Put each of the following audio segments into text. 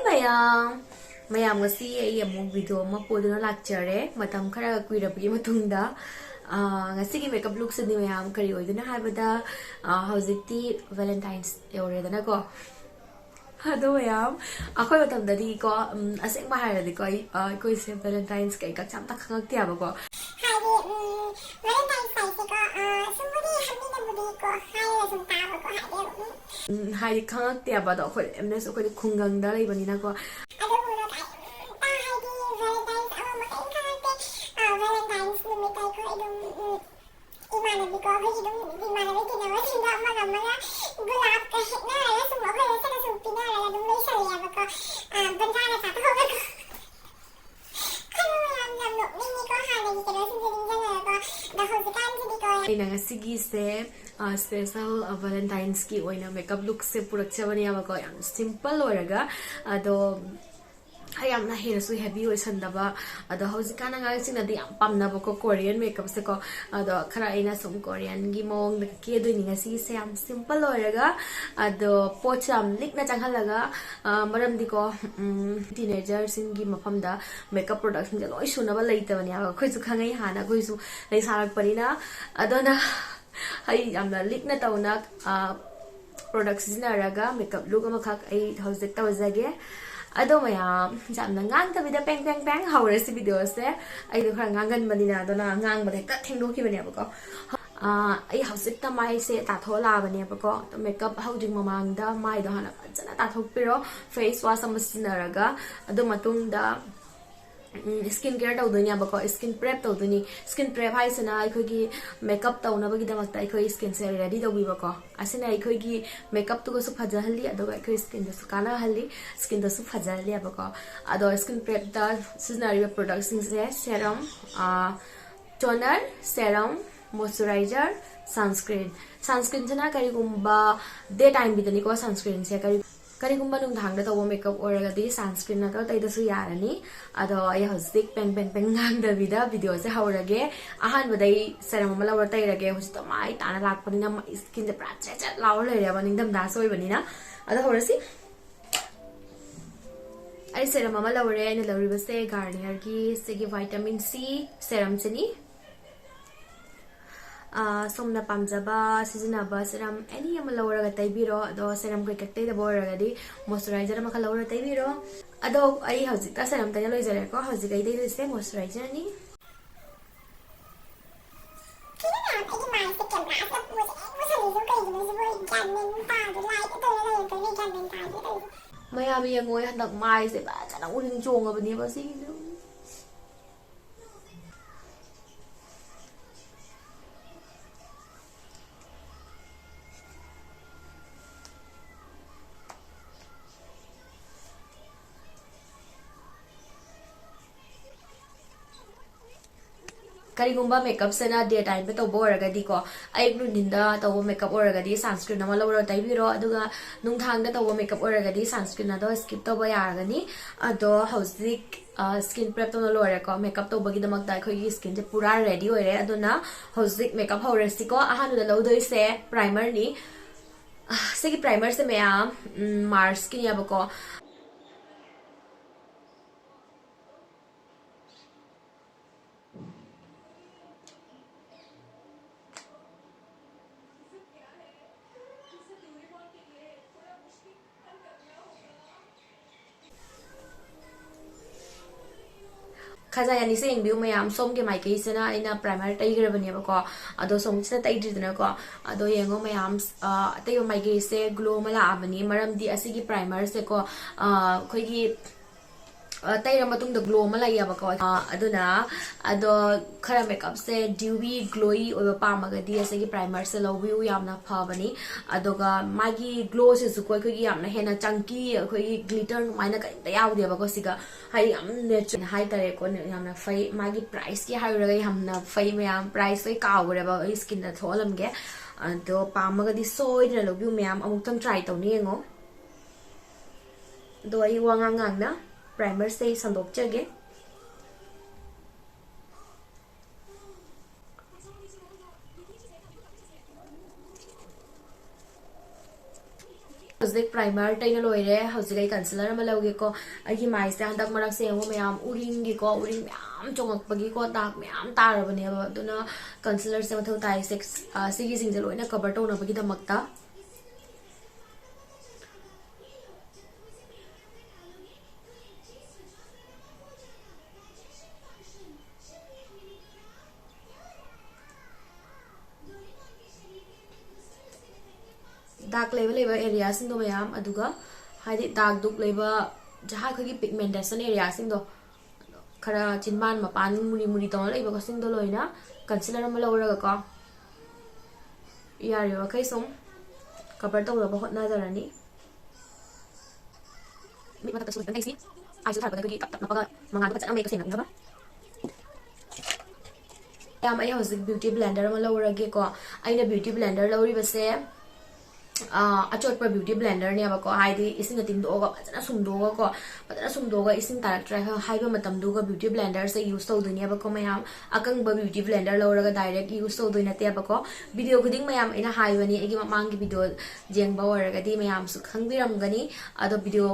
mayam mayam ngasi ai among video ma poduna lakchare matam khara kuirabgi matungda ngasi gi makeup look sini mayam kari oiduna haibada hojikti Valentine's euredana ko hado mayam akhoi matam dadi ko aseng ma hairadi ko koi se Valentine's kai ka cham ta khangak tiaba ko Valentine's Day ko sumudi hamni na mudi ko haira sum taba ko haira hai khangak tiaba do khoi emne so khoi khungang da lai bani na ko ado mulo kai ta haidi Valentine's ama ma kai khangak te Valentine's numit ai ko idum imana bi ko hi dum imana bi kina ma tinda ma ga ma gulab ka na ya sum ko ya sa sum pina ya dum mai sa ya ba ko bantana ta ko ko special Valentine's ki oina makeup look se purak chabani aba ko yam simple oraga ado ayam na hera su heavy oi sandaba ado hojikana nga sina di am pamna ko Korean makeup se ko ado khara ina sum Korean gi mong de ke do ni nga si se am simple oraga ado pocham likna changhalaga maram di ko teenager sing gi mafam da makeup products je loi sunaba leitabani aba khoi su khangai hana khoi su lei sarak parina ado na hai amna likna tauna products sinaraga makeup look ama khak ai hojik tawzage ado mayam jamna ngang ta bida peng peng peng hawre si video se ai do khara ngangan manina do na ngang bade ka thengdo ki bani ba ko ai hojik ta mai se ta thola bani ba ko to makeup hojing mamang da mai do hana jana ta thok piro face wash am sinaraga ado matung da skin care tau dunia ba ko skin prep tau duni skin prep hai sana ai gi makeup tau na ba gi damak tai khoi skin se ready tau bi ba ko asina ai gi makeup tu ko su phaja halli ado ga khoi skin da su kana halli skin da su phaja halli ba ko ado skin prep da seasonal products se serum toner serum moisturizer sunscreen jana kari gumba daytime bi dani ko sunscreen se kari gumba nung thangda tawo makeup oragadi sunscreen na to taida su yarani ado ai hojik peng ngang da video se haurage ahan badai serum mala war tairage hosta mai tana lakpanina skin je pra che law le re ba ningdam da soi banina ado horasi ai serum mala ware ne lawri base Garnier ki segi vitamin C serum chini somna pamjaba sizinaba serum any ama lawraga taibiro ado serum kai kaktai da boragadi moisturizer ama lawra taibiro ado ai hojik ta serum tanya loi jare ko hojik ai dei se moisturizer ni maya bi ngoi handak mai se ba chana uring chong abani ba si karigumba makeup sena daytime pe to boragadi ko ai nuninda to makeup oragadi sunscreen ama lawra taibiro aduga nungthang da to makeup oragadi sunscreen ado skip to ba yaragani ado hojik skin prep to lore ko makeup to bagi damak dai khoi skin je pura ready oire aduna hojik makeup horesi ko ahanu da lodoi se primer ni segi primer se mea Mars ki ya ko kaza yani se ing biu mayam som ke mai ke sena ina primary tai gra bani ba ko ado som se tai dina ko ado yengo mayam tai mai ke se glow mala abani maram di asigi primer se ko khoi gi tai ra matung da glow mala ya ba ko aduna ado khara makeup se dewy glowy oba pa ma ga di asigi primer se lo view yamna pha bani adoga magi glow se su ko gi yamna hena chunky khoi glitter maina ka ta yaw de ba ko siga hai am natural hai tare ko yamna fai magi price ki hai ra yamna fai mayam price oi ka gore ba skin da tholam ge ado pa ma ga di soi na lo view mayam amuk tang try to ni ngo do ai wanga ngang na primer se sandok chage Hojik primer taina loire hojik ai concealer ama lauge ko agi mai se handak marak se ngo mayam uring gi ko uring myam chongak pagi ko dark myam tarabane ba duna concealer se mathau tai se sigi sing je loina cover to na bagi damakta dark level area sing do mayam aduga haidi dark duk leba jaha khagi pigmentation area sing do khara chinban mapan muri muri to leba ko sing do loina concealer ma lawra ko yari wa kai som cover to ba hot na darani mi mata ka su kan si ai su thar ba khagi tap tap na paga manga ba chana me ka sing na ba yam ai hojik beauty blender ma lawra ge ko aina beauty blender lawri ba se achotpa beauty blender ne ba ko haidi ising tin do ga pajana sumdo ga ising tarak try haiba matam do ga beauty blender se use to dunia ba ko mayam akang ba beauty blender lora ga direct use to duina te ba ko video khuding mayam ina haibani egi mamang gi video jeng ba wara ga di mayam su khangbiram gani ado video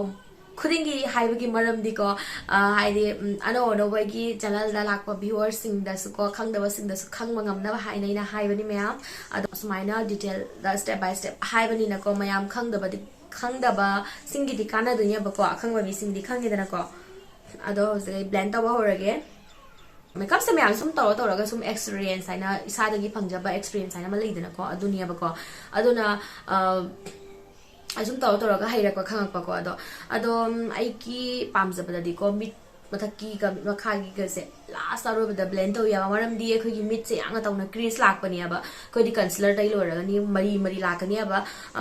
khudingi haibagi maram di ko haidi ano ba gi channel da lakpa viewers sing da su ko khangdaba sing da su khangma ngamna ba haina ina haibani mayam ado sumaina detail da step by step haibani na ko mayam khangdaba singi di kana dunya ba ko khangba mi sing di khangi da na ko ado zai blend ta ba horage makeup se mayam sum toro toro ga sum experience aina isa da gi phangjaba experience aina ma leidana ko adunia ba ko aduna asum toro toro ga haira ko khangak pa ko ado ai ki pamjabada di ko mit mathaki ka makhagi ga se last Aroibada blend to ya maram di khoi gi mit se anga tawna crease lak pani aba khoi di concealer tai lo ra ni mari mari lakani aba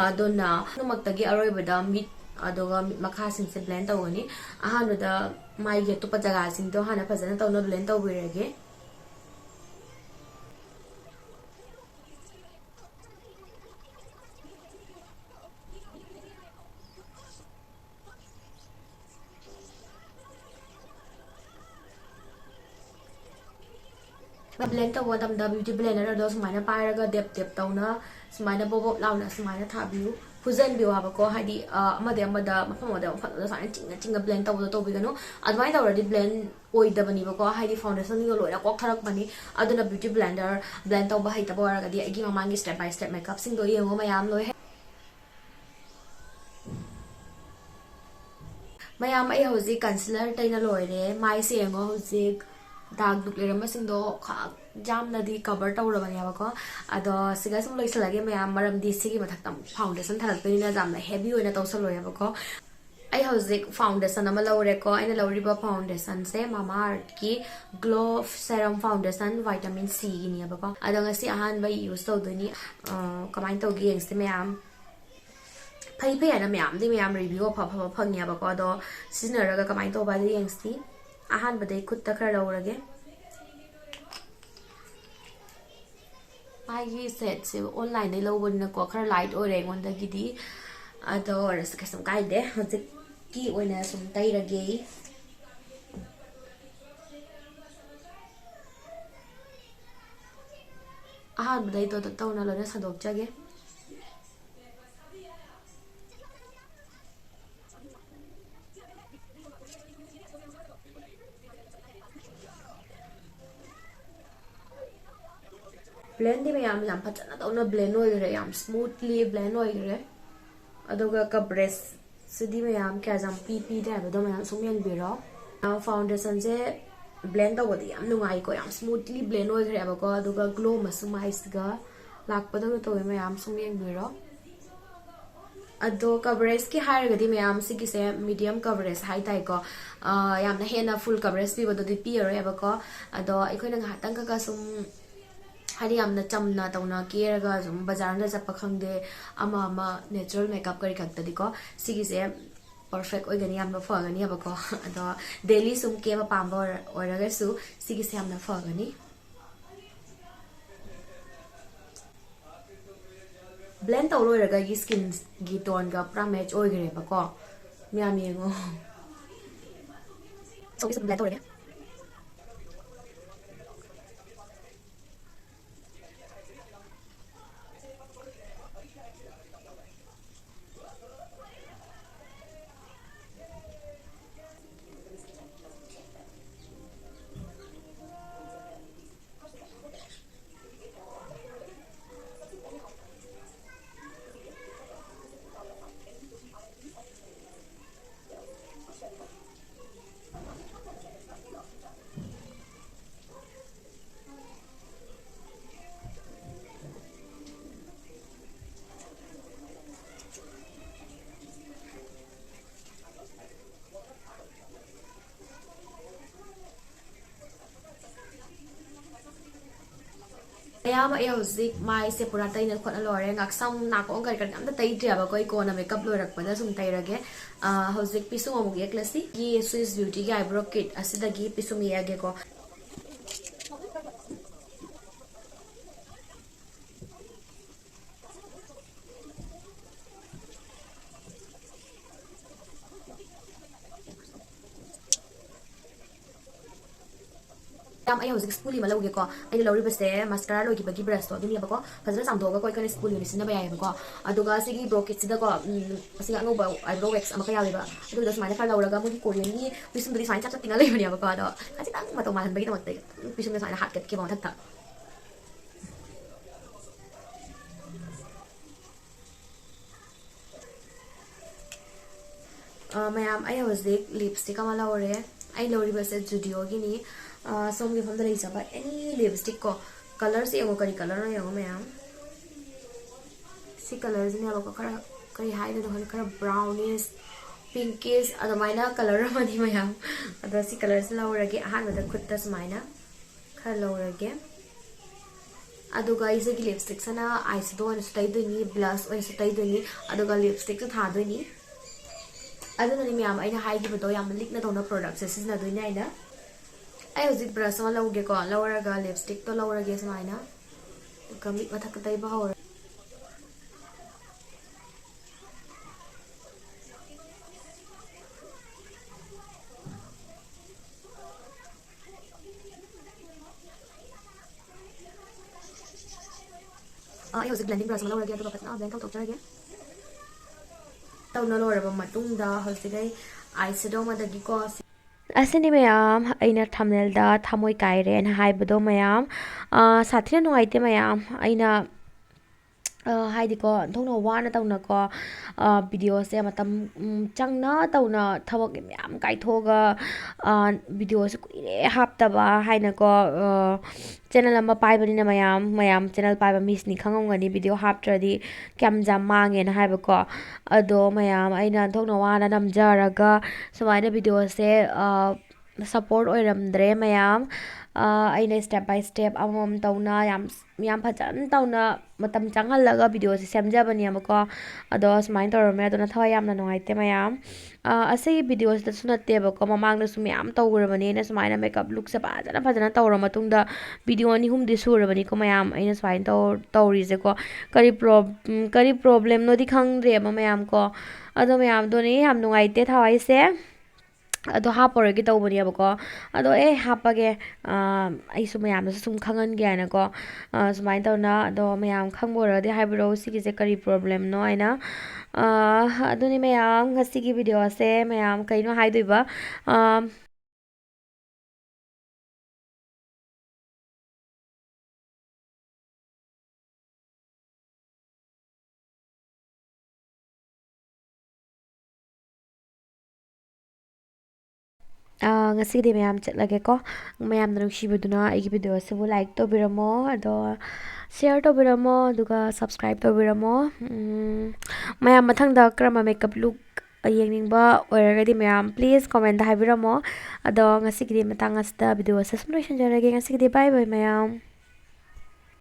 adona numakta gi Aroibada mit adoga makha sing se blend tawani ahanu da mai ge to pa jaga sing to hana phajana tawna blend taw birage blend to what am the beauty blender do sumaina pairaga dep dep tawna sumaina bobo launa sumaina thabiu fujan biu haba ko hadi amade amada mafamada mafada sa chinga blend tawda to bigano admai already blend oi da bani ko hadi foundation ni loira ko tharak bani aduna beauty blender blend tawba hai tabo araga di agi mamangi step by step makeup sing do yengo mayam loi mayam ai hoji concealer taina loire mai se yengo hoji dark duk lera masing do jam na di cover tawra bani ba ko ado siga sum loi salage mayam maram di sigi mathak tam foundation tharak pe na jam na heavy oina tawsal loya ba ko ai hojik foundation ama lore ko aina lori ba foundation se Mama Earth ki glow serum foundation vitamin C ni ba ko ado ngasi ahan ba use to doni kamai to gi yengste mayam phai phai ana mayam di mayam review pha pha phangya ba ko ado sinaraga kamai to ba di yengsti ahan badai khutta khara lawrage ai set se online dai lawbon ko khara light ore ngonda gidi ado ras ka sam kai de hojik ki oina sum tai rage ahan badai to na lona sadok jage blend di mayam yam phajana tawna blend oi gre yam smoothly blend oi gre adoga coverage sidi mayam kya jam pp da ba do mayam sum yang biro foundation je blend taw di yam nungai ko yam smoothly blend oi gre ba ko adoga glow masumais ga lakpa da to mayam sum yang biro ado coverage ki higher gadi mayam sigi se medium coverage high tai ko yam na hena full coverage bi ba do di pi ore ba ko ado ikoi na hatang ka sum hari amna chamna tawna keraga zum bazar na chapa khangde ama natural makeup kari khakta diko sigi se perfect oi gani amna fa gani aba ko ado daily sum ke ba pamba oraga su sigi se amna fa gani blend taw loi raga gi skin gi tone ga pra match oi gre ba ko myam yengo so is blend taw raga ꯃꯌꯥꯝ ꯑꯩ ꯍꯧꯖꯤꯛ ꯃꯥꯏꯁꯦ ꯄꯨꯔꯥ ꯇꯩꯅ ꯈꯣꯠꯅ ꯂꯣꯏꯔꯦ ꯉꯥꯛꯁꯝ ꯅꯥꯀꯣꯡ ꯀꯔꯤ ꯀꯔꯤ ꯑꯝꯇ ꯇꯩꯗ꯭ꯔꯦꯕꯀꯣ ꯏꯀꯣꯟꯅ ꯃꯦꯀꯞ ꯂꯣꯏꯔꯛꯄꯗ ꯁꯨꯝ ꯇꯩꯔꯒꯦ ꯍꯧꯖꯤꯛ ꯄꯤꯁꯨꯝ ꯑꯃꯨꯛ ꯌꯦꯛꯂꯁꯤ ꯁ꯭ꯋꯤꯁ ꯕ꯭ꯌꯨꯇꯤꯒꯤ ꯑꯥꯏꯕ꯭ꯔꯣ ꯀꯤꯠ ꯑꯁꯤꯗꯒꯤ ꯄꯤꯁꯨꯝ ꯌꯦꯛꯑꯒꯦꯀꯣ ꯑꯩ ꯍꯧꯖꯤꯛ ꯁ꯭ꯄꯨꯂꯤ ꯑꯃ ꯂꯧꯒꯦꯀꯣ ꯑꯩꯅ ꯂꯧꯔꯤꯕꯁꯦ ꯃꯁꯀꯔꯥ ꯂꯣꯏꯈꯤꯕꯒꯤ ꯕ꯭ꯔꯁꯇꯣ ꯑꯗꯨꯅꯦꯕꯀꯣ ꯐꯖꯅ ꯆꯥꯝꯊꯣꯛꯑꯒ ꯀꯣꯏꯀꯅ ꯁ꯭ꯄꯨꯂꯤ ꯑꯣꯏꯅ ꯁꯤꯖꯤꯟꯅꯕ ꯌꯥꯏꯑꯕꯀꯣ ꯑꯗꯨꯒ ꯁꯤꯒꯤ ꯕ꯭ꯔꯣꯀꯦꯠꯁꯤꯗꯀꯣ ꯑꯁꯤꯒ ꯑꯉꯧꯕ ꯑꯥꯏꯕ꯭ꯔꯣ ꯋꯦꯛꯁ ꯑꯃꯈꯛ ꯌꯥꯎꯋꯦꯕ ꯑꯗꯨꯗ ꯁꯨꯃꯥꯏꯅ ꯈꯔ ꯂꯧꯔꯒ ꯃꯣꯏꯒꯤ ꯀꯣꯔꯤꯌꯟꯒꯤ ꯄꯤꯁꯨꯝꯗꯨꯗꯤ ꯁꯨꯃꯥꯏꯅ ꯆꯞ ꯇꯤꯡꯉ ꯂꯩꯕꯅꯦꯕꯀꯣ ꯑꯗꯣ ꯈꯖꯤꯛꯇꯪ ꯃꯇꯧ ꯃꯥꯜꯍꯟꯕꯒꯤꯗꯃꯛꯇ ꯄꯤꯁꯨꯝꯗ ꯁꯨꯃꯥꯏꯅ ꯍꯥꯠꯀꯠꯀꯦꯕ ꯃꯊꯛꯇ ꯃꯌꯥꯝ ꯑꯩ ꯍꯧꯖꯤꯛ ꯂꯤꯞꯁꯇꯤꯛ ꯑꯃ ꯂꯧꯔꯦ ꯑꯩ ꯂꯧꯔꯤꯕꯁꯦ ꯖꯨꯗꯤꯑꯣꯒꯤꯅꯤ ꯁꯣꯝꯒꯤ ꯃꯐꯝꯗ ꯂꯩꯖꯕ ꯑꯦꯅꯤ ꯂꯤꯞꯁꯇꯤꯛ ꯀꯣ ꯀꯂꯔꯁꯦ ꯌꯦꯡꯉꯣ ꯀꯔꯤ ꯀꯂꯔꯅꯣ ꯌꯦꯡꯉꯣ ꯃꯌꯥꯝ ꯁꯤ ꯀꯂꯔꯁꯤꯅꯦꯕꯀꯣ ꯈꯔ ꯀꯔꯤ ꯍꯥꯏꯗꯣꯏꯅꯣ ꯈꯪꯗꯦ ꯈꯔ ꯕ꯭ꯔꯥꯎꯅꯤꯁ ꯄꯤꯡꯀꯤꯁ ꯑꯗꯨꯃꯥꯏꯅ ꯀꯂꯔ ꯑꯃꯅꯤ ꯃꯌꯥꯝ ꯑꯗꯣ ꯁꯤ ꯀꯂꯔꯁꯤ ꯂꯧꯔꯒꯦ ꯑꯍꯥꯟꯕꯗ ꯈꯨꯠꯇ ꯁꯨꯃꯥꯏꯅ ꯈꯔ ꯂꯧꯔꯒꯦ ꯑꯗꯨꯒ ꯑꯩꯁꯤꯒꯤ ꯂꯤꯞꯁꯇꯤꯛꯁꯤꯅ ꯑꯥꯏꯁꯦꯗꯣ ꯑꯣꯏꯅꯁꯨ ꯇꯩꯗꯣꯏꯅꯤ ꯕ꯭ꯂꯁ ꯑꯣꯏꯅꯁꯨ ꯇꯩꯗꯣꯏꯅꯤ ꯑꯗꯨꯒ ꯂꯤꯞꯁꯇꯤꯛꯁꯨ ꯊꯥꯗꯣꯏꯅꯤ ꯑꯗꯨꯅꯅꯤ ꯃꯌꯥꯝ ꯑꯩꯅ ꯍꯥꯏꯈꯤꯕꯗꯣ ꯌꯥꯝꯅ ꯂꯤꯛꯅ ꯇꯧꯅ ꯄ꯭ꯔꯣꯗꯛꯠꯁꯦ ꯁꯤꯖꯤꯟꯅꯗꯣꯏꯅꯦ ꯑꯩꯅ ꯑꯩ ꯍꯧꯖꯤꯛ ꯕ꯭ꯔꯁ ꯑꯃ ꯂꯧꯒꯦꯀꯣ ꯂꯧꯔꯒ ꯂꯤꯞꯁꯇꯤꯛꯇꯣ ꯂꯧꯔꯒꯦ ꯁꯨꯃꯥꯏꯅ ꯑꯗꯨꯒ ꯃꯤꯠ ꯃꯊꯛꯇ ꯇꯩꯕ ꯍꯧꯔꯦ ꯑꯩ ꯍꯧꯖꯤꯛ ꯕ꯭ꯂꯦꯟꯗꯤꯡ ꯕ꯭ꯔꯁ ꯑꯃ ꯂꯧꯔꯒꯦ ꯑꯗꯨꯒ ꯐꯖꯅ ꯕ꯭ꯂꯦꯟ ꯇꯧꯊꯣꯛꯆꯔꯒꯦ ꯇꯧꯅ ꯂꯣꯏꯔꯕ ꯃꯇꯨꯡꯗ ꯍꯧꯖꯤꯛ ꯑꯩ ꯑꯥꯏꯁꯦꯗꯣ ꯑꯃꯗꯒꯤꯀꯣ ꯑꯁꯤꯅꯤ ꯃꯌꯥꯝ ꯑꯩꯅ ꯊꯝꯅꯦꯜꯗ ꯊꯃꯣꯏ ꯀꯥꯏꯔꯦꯅ ꯍꯥꯏꯕꯗꯣ ꯃꯌꯥꯝ ꯁꯥꯊꯤꯅ ꯅꯨꯡꯉꯥꯏꯇꯦ ꯃꯌꯥꯝ ꯑꯩꯅ ꯍꯥꯏꯗꯤꯀꯣ ꯑꯣꯟꯊꯣꯛꯅ ꯋꯥꯅ ꯇꯧꯅꯀꯣ ꯚꯤꯗꯤꯑꯣꯁꯦ ꯃꯇꯝ ꯆꯪꯅ ꯇꯧꯅ ꯊꯕꯛ ꯃꯌꯥꯝ ꯀꯥꯏꯊꯣꯛꯑꯒ ꯚꯤꯗꯤꯑꯣꯁꯦ ꯀꯨꯏꯔꯦ ꯍꯥꯞꯇꯕ ꯍꯥꯏꯅꯀꯣ ꯆꯦꯅꯦꯜ ꯑꯃ ꯄꯥꯏꯕꯅꯤꯅ ꯃꯌꯥꯝ ꯆꯦꯅꯦꯜ ꯄꯥꯏꯕ ꯃꯤꯁꯤꯅꯤ ꯈꯪꯉꯝꯒꯅꯤ ꯚꯤꯗꯤꯑꯣ ꯍꯥꯞꯇ꯭ꯔꯗꯤ ꯀꯌꯥꯝ ꯌꯥꯝ ꯃꯥꯡꯉꯦꯅ ꯍꯥꯏꯕꯀꯣ ꯑꯗꯣ ꯃꯌꯥꯝ ꯑꯩꯅ ꯑꯣꯟꯊꯣꯛꯅ ꯋꯥꯅ ꯅꯝꯖꯔꯒ ꯁꯨꯃꯥꯏꯅ ꯚꯤꯗꯤꯑꯣꯁꯦ ꯁꯞꯄꯣꯔꯠ ꯑꯣꯏꯔꯝꯗ꯭ꯔꯦ ꯃꯌꯥꯝ ꯑꯩꯅ ꯁ꯭ꯇꯦꯞ ꯕꯥꯏ ꯁ꯭ꯇꯦꯞ ꯑꯃꯃꯝ ꯇꯧꯅ ꯌꯥꯝ ꯐꯖꯅ ꯇꯧꯅ ꯃꯇꯝ ꯆꯪꯍꯜꯂꯒ ꯚꯤꯗꯤꯑꯣꯁꯦ ꯁꯦꯝꯖꯕꯅꯦꯕꯀꯣ ꯑꯗꯣ ꯁꯨꯃꯥꯏꯅ ꯇꯧꯔꯝꯃꯦ ꯑꯗꯨꯅ ꯊꯋꯥꯏ ꯌꯥꯝꯅ ꯅꯨꯡꯉꯥꯏꯇꯦ ꯃꯌꯥꯝ ꯑꯁꯤꯒꯤ ꯚꯤꯗꯤꯑꯣꯁꯤꯗꯁꯨ ꯅꯠꯇꯦꯕꯀꯣ ꯃꯃꯥꯡꯗꯁꯨ ꯃꯌꯥꯝ ꯇꯧꯈ꯭ꯔꯕꯅꯤ ꯑꯩꯅ ꯁꯨꯃꯥꯏꯅ ꯃꯦꯀꯞ ꯂꯨꯛꯁꯦ ꯐꯖꯅ ꯇꯧꯔ ꯃꯇꯨꯡꯗ ꯚꯤꯗꯤꯑꯣ 2-3ꯗꯤ ꯁꯨꯔꯕꯅꯤꯀꯣ ꯃꯌꯥꯝ ꯑꯩꯅ ꯁꯨꯃꯥꯏꯅ ꯇꯧꯔꯤꯁꯦꯀꯣ ꯀꯔꯤ ꯄ꯭ꯔꯣꯕ꯭ꯂꯦꯝꯅꯣꯗꯤ ꯈꯪꯗ꯭ꯔꯦꯕ ꯃꯌꯥꯝ ꯀꯣ ꯑꯗꯣ ꯃꯌꯥꯝꯗꯣꯅꯦ ꯌꯥꯝ ꯅꯨꯡꯉꯥꯏꯇꯦ ꯊꯋꯥꯏꯁꯦ ꯑꯗꯣ ꯍꯥꯞꯄꯔꯣꯏꯒꯦ ꯇꯧꯕꯅꯦꯕꯀꯣ ꯑꯗꯣ ꯍꯥꯞꯄꯒꯦ ꯑꯩꯁꯨ ꯃꯌꯥꯝꯗꯁꯨ ꯁꯨꯝ ꯈꯪꯍꯟꯒꯦ ꯍꯥꯏꯅꯀꯣ ꯁꯨꯃꯥꯏꯅ ꯇꯧꯅ ꯑꯗꯣ ꯃꯌꯥꯝ ꯈꯪꯕ ꯑꯣꯏꯔꯒꯗꯤ ꯍꯥꯏꯕꯤꯔꯛꯎ ꯁꯤꯒꯤꯁꯦ ꯀꯔꯤ ꯄ꯭ꯔꯣꯕ꯭ꯂꯦꯝꯅꯣ ꯍꯥꯏꯅ ꯑꯗꯨꯅꯤ ꯃꯌꯥꯝ ꯉꯁꯤꯒꯤ ꯚꯤꯗꯤꯑꯣꯁꯦ ꯃꯌꯥꯝ ꯀꯩꯅꯣ ꯍꯥꯏꯗꯣꯏꯕ ꯉꯁꯤꯒꯤꯗꯤ ꯃꯌꯥꯝ ꯆꯠꯂꯒꯦꯀꯣ ꯃꯌꯥꯝꯅ ꯅꯨꯡꯁꯤꯕꯗꯨꯅ ꯑꯩꯒꯤ ꯚꯤꯗꯤꯑꯣꯁꯤꯕꯨ ꯂꯥꯏꯛ ꯇꯧꯕꯤꯔꯝꯃꯣ ꯑꯗꯣ ꯁꯤꯌꯔ ꯇꯧꯕꯤꯔꯝꯃꯣ ꯑꯗꯨꯒ ꯁꯞꯁꯀ꯭ꯔꯥꯏꯕ ꯇꯧꯕꯤꯔꯝꯃꯣ ꯃꯌꯥꯝ ꯃꯊꯪꯗ ꯀꯔꯝꯕ ꯃꯦꯀꯞ ꯂꯨꯛ ꯌꯦꯡꯅꯤꯡꯕ ꯑꯣꯏꯔꯒꯗꯤ ꯃꯌꯥꯝ ꯄ꯭ꯂꯤꯖ ꯀꯣꯃꯦꯟꯇ ꯍꯥꯏꯕꯤꯔꯝꯃꯣ ꯑꯗꯣ ꯉꯁꯤꯒꯤꯗꯤ ꯃꯇꯥꯡ ꯑꯁꯤꯗ ꯚꯤꯗꯤꯑꯣꯁꯦ ꯁꯨꯝ ꯂꯣꯏꯁꯤꯟꯖꯔꯒꯦ ꯉꯁꯤꯒꯤꯗꯤ ꯕꯥꯏ ꯕꯥꯏ ꯃꯌꯥꯝ